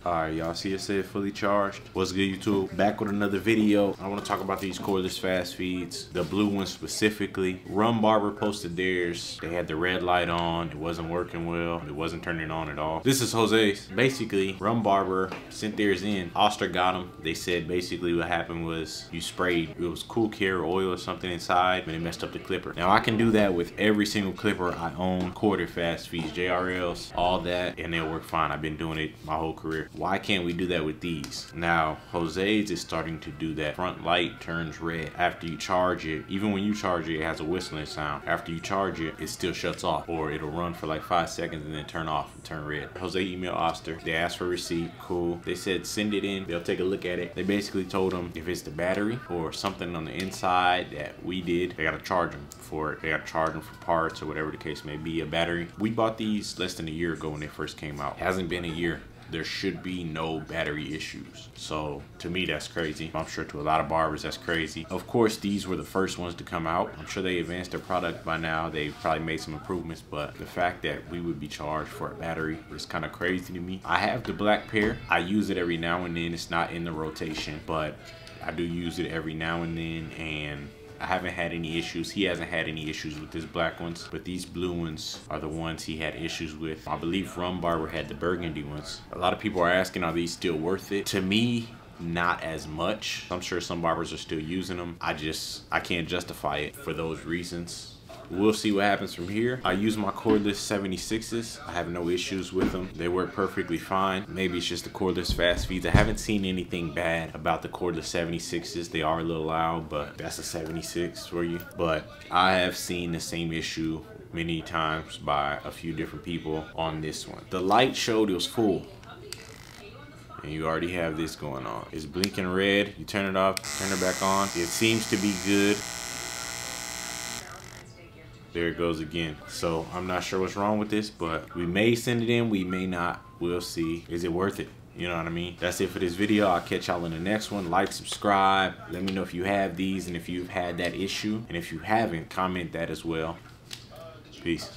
Alright, y'all see it said fully charged. What's good, YouTube? Back with another video. I want to talk about these cordless fast feeds, the blue ones specifically. Rum Barber posted theirs. They had the red light on. It wasn't working well. It wasn't turning on at all. This is Jose's. Basically, Rum Barber sent theirs in. Oster got them. They said basically what happened was you sprayed, it was Cool Care oil or something inside, and it messed up the clipper. Now I can do that with every single clipper I own. Corded fast feeds, JRLs, all that, and they'll work fine. I've been doing it my whole career. Why can't we do that with these? Now, Jose's is starting to do that. Front light turns red after you charge it. Even when you charge it, it has a whistling sound. After you charge it, it still shuts off, or it'll run for like 5 seconds and then turn off and turn red. Jose emailed Oster. They asked for a receipt. Cool. They said send it in. They'll take a look at it. They basically told them if it's the battery or something on the inside that we did, they gotta charge them for it. They gotta charge them for parts or whatever the case may be. A battery. We bought these less than a year ago when they first came out. It hasn't been a year. There should be no battery issues. So to me, that's crazy. I'm sure to a lot of barbers, that's crazy. Of course, these were the first ones to come out. I'm sure they advanced their product by now. They've probably made some improvements, but the fact that we would be charged for a battery is kind of crazy to me. I have the black pair. I use it every now and then. It's not in the rotation, but I do use it every now and then, and I haven't had any issues. He hasn't had any issues with his black ones, but these blue ones are the ones he had issues with. I believe Rum Barber had the burgundy ones. A lot of people are asking, are these still worth it? To me, not as much. I'm sure some barbers are still using them. I can't justify it for those reasons. We'll see what happens from here. I use my cordless 76s. I have no issues with them. They work perfectly fine. Maybe it's just the cordless fast feeds. I haven't seen anything bad about the cordless 76s. They are a little loud, but that's a 76 for you. But I have seen the same issue many times by a few different people on this one. The light showed it was full, and you already have this going on. It's blinking red. You turn it off, turn it back on. It seems to be good. There it goes again. So I'm not sure what's wrong with this, but we may send it in, we may not. We'll see. Is it worth it? You know what I mean? That's it for this video. I'll catch y'all in the next one. Like, subscribe. Let me know if you have these and if you've had that issue. And if you haven't, comment that as well. Peace.